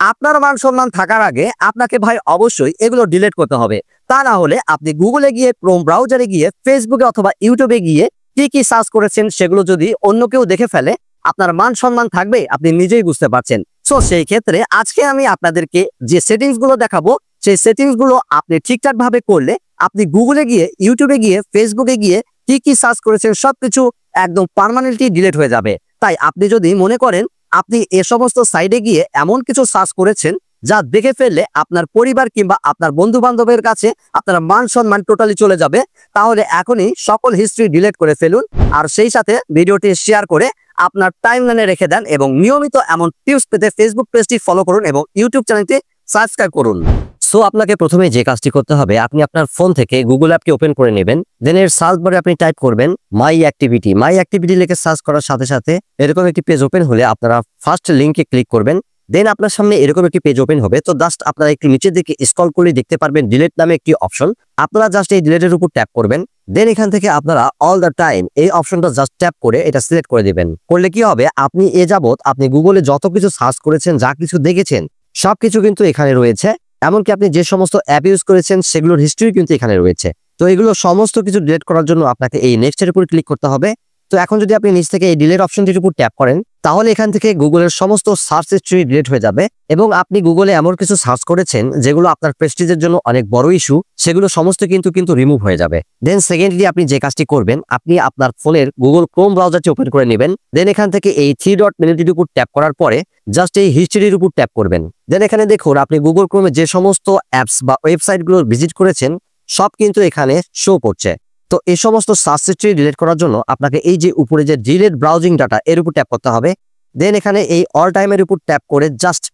আপনার মান সম্মান থাকার আগে আপনাকে ভাই অবশ্যই এগুলো ডিলিট করতে হবে। তা না হলে আপনি গুগলে গিয়ে, ক্রোম ব্রাউজারে গিয়ে, ফেসবুকে অথবা ইউটিউবে গিয়ে কি কি সার্চ করেছেন সেগুলো যদি অন্য কেউ দেখে ফেলে, আপনার মান সম্মান থাকবে আপনি নিজেই বুঝতে পারছেন। সো সেই ক্ষেত্রে আজকে আমি আপনাদেরকে যে সেটিংস গুলো দেখাবো, সেই সেটিংস গুলো আপনি ঠিকঠাক ভাবে করলে আপনি গুগলে গিয়ে, ইউটিউবে গিয়ে, ফেসবুকে গিয়ে কি কি সার্চ করেছেন সবকিছু একদম পার্মানেন্টলি ডিলিট হয়ে যাবে। তাই আপনি যদি মনে করেন আপনি এ সমস্ত সাইডে গিয়ে এমন কিছু সার্চ করেছেন যা দেখে ফেললে আপনার পরিবার কিংবা আপনার বন্ধু বান্ধবের কাছে আপনার মান সম্মান টোটালি চলে যাবে, তাহলে এখনই সকল হিস্ট্রি ডিলিট করে ফেলুন। আর সেই সাথে ভিডিওটি শেয়ার করে আপনার টাইমলাইনে রেখে দেন এবং নিয়মিত এমন টিপস পেতে ফেসবুক পেজটি ফলো করুন এবং ইউটিউব চ্যানেলটি সাবস্ক্রাইব করুন। সো আপনাকে প্রথমে যে কাজটি করতে হবে, আপনি আপনার ফোন থেকে গুগল অ্যাপটি ওপেন করে নেবেন। দেন এর সার্চ বারে আপনি টাইপ করবেন মাই অ্যাক্টিভিটি। মাই অ্যাক্টিভিটি লিখে সার্চ করার সাথে সাথে এরকম একটি পেজ ওপেন হলে আপনারা ফার্স্ট লিঙ্কে ক্লিক করবেন। দেন আপনার সামনে এরকম একটি পেজ ওপেন হবে। তো জাস্ট আপনারা একটু নিচের দিকে স্ক্রল করলে দেখতে পারবেন ডিলিট নামে একটি অপশন। আপনারা জাস্ট এই ডিলিটের উপর ট্যাপ করবেন। দেন এখান থেকে আপনারা অল দ্য টাইম এই অপশনটা জাস্ট ট্যাপ করে এটা সিলেক্ট করে দিবেন। করলে কি হবে, আপনি এ যাবত আপনি গুগলে যত কিছু সার্চ করেছেন, যা কিছু দেখেছেন সবকিছু কিন্তু এখানে রয়েছে। এমনকি আপনি যে সমস্ত অ্যাপ ইউজ করেছেন সেগুলোর হিস্ট্রি কিন্তু এখানে রয়েছে। তো এগুলো সমস্ত কিছু ডিলিট করার জন্য আপনাকে এই নেক্সটের উপর ক্লিক করতে হবে। তো এখন যদি আপনি নিচ থেকে এই ডিলিট অপশনটির উপর ট্যাপ করেন, তাহলে এখান থেকে গুগলের সমস্ত সার্চ হিস্ট্রি ডিলিট হয়ে যাবে এবং আপনি গুগলে এমন কিছু সার্চ করেছেন যেগুলো আপনার প্রেস্টিজের জন্য অনেক বড় ইস্যু, সেগুলো সমস্ত কিন্তু রিমুভ হয়ে যাবে। দেন সেকেন্ডলি আপনি যে কাজটি করবেন, আপনি আপনার ফোনের গুগল ক্রোম ব্রাউজারটি ওপেন করে নেবেন। দেন এখান থেকে এই 3 ডট মেনুটির উপর ট্যাপ করার পরে জাস্ট এই হিস্ট্রির উপর ট্যাপ করবেন। দেন এখানে দেখুন আপনি গুগল ক্রোমে যে সমস্ত অ্যাপস বা ওয়েবসাইটগুলো ভিজিট করেছেন সব কিন্তু এখানে শো করছে। তো এই সমস্ত সার্চ হিস্ট্রি ডিলিট করার জন্য আপনাকে এই যে উপরে যে ডিলিট ব্রাউজিং ডাটা এর উপর ট্যাপ করতে হবে। দেন এখানে এই অল টাইমের উপর ট্যাপ করে জাস্ট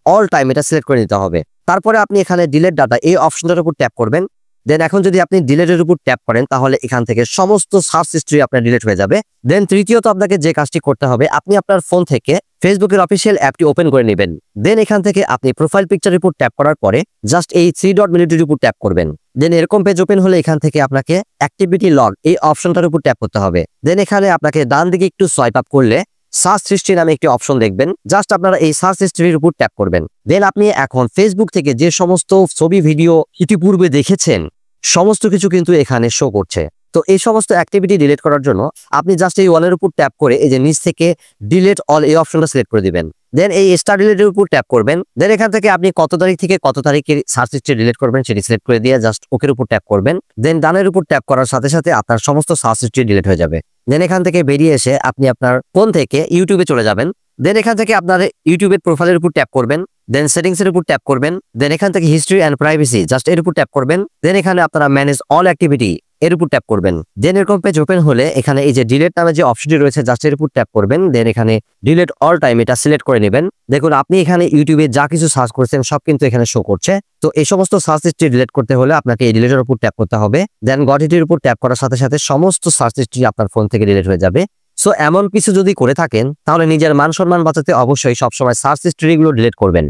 অল টাইম এটা সিলেক্ট করে নিতে হবে। তারপরে আপনি এখানে ডিলিট ডাটা এই অপশনটার উপর ট্যাপ করবেন। দেন এখন যদি আপনি ডিলিটের উপর ট্যাপ করেন তাহলে এখান থেকে সমস্ত সার্চ হিস্ট্রি আপনার ডিলিট হয়ে যাবে। দেন তৃতীয়ত আপনাকে যে কাজটি করতে হবে, আপনি আপনার ফোন থেকে ফেসবুকের অফিসিয়াল অ্যাপটি ওপেন করে নেবেন। দেন এখান থেকে আপনি প্রোফাইল পিকচারের উপর ট্যাপ করার পরে জাস্ট এই 3 ডট মেনুটির উপর ট্যাপ করবেন। দেন এরকম পেজ ওপেন হলে এখান থেকে আপনাকে অ্যাক্টিভিটি লগ এই অপশনটার উপর ট্যাপ করতে হবে। দেন এখানে আপনাকে ডান দিকে একটু সোয়াইপ আপ করলে সার্চ হিস্ট্রি নামে একটি অপশন দেখবেন। জাস্ট আপনারা এই সার্চ হিস্ট্রির উপর ট্যাপ করবেন। দেন আপনি এখন ফেসবুক থেকে যে সমস্ত ছবি ভিডিও ইতিপূর্বে দেখেছেন সমস্ত কিছু কিন্তু এখানে শো করছে। তো এই সমস্ত অ্যাক্টিভিটি ডিলিট করার জন্য আপনি জাস্ট এই ওয়ালের উপর ট্যাপ করে এই যে নিচ থেকে ডিলিট অল এই অপশনটা সিলেক্ট করে দিবেন। দেন এই স্টার ডিলিটের উপর ট্যাপ করবেন। দেন এখান থেকে আপনি কত তারিখ থেকে কত তারিখের সার্চ হিস্ট্রি ডিলিট করবেন সেটি সিলেক্ট করে দিয়ে জাস্ট ওকের উপর ট্যাপ করবেন। দেন ডানের উপর ট্যাপ করার সাথে সাথে আপনার সমস্ত সার্চ হিস্ট্রি ডিলিট হয়ে যাবে। দেন এখান থেকে বেরিয়ে এসে আপনি আপনার ফোন থেকে ইউটিউবে চলে যাবেন। দেন এখান থেকে আপনার ইউটিউবের প্রোফাইলের উপর ট্যাপ করবেন। দেন সেটিংস এর উপর ট্যাপ করবেন। দেন এখান থেকে হিস্ট্রি অ্যান্ড প্রাইভেসি জাস্ট এর উপর ট্যাপ করবেন। দেন এখানে আপনারা ম্যানেজ অল অ্যাক্টিভিটি এর উপর ট্যাপ করবেন। দেন এরকম পেজ ওপেন হলে এখানে এই যে ডিলিট নামে যে অপশনটি রয়েছে জাস্ট এর উপর ট্যাপ করবেন। দেন এখানে ডিলিট অল টাইম এটা সিলেক্ট করে নেবেন। দেখুন আপনি এখানে ইউটিউবে যা কিছু সার্চ করেছেন সব কিন্তু এখানে শো করছে। তো এই সমস্ত সার্চ হিস্ট্রি ডিলিট করতে হলে আপনাকে এই ডিলিটের উপর ট্যাপ করতে হবে। দেন গট ইটের উপর ট্যাপ করার সাথে সাথে সমস্ত সার্চ হিস্ট্রি আপনার ফোন থেকে ডিলিট হয়ে যাবে। সো এমন কিছু যদি করে থাকেন তাহলে নিজের মান সম্মান বাঁচাতে অবশ্যই সবসময় সার্চ হিস্ট্রিগুলো ডিলিট করবেন।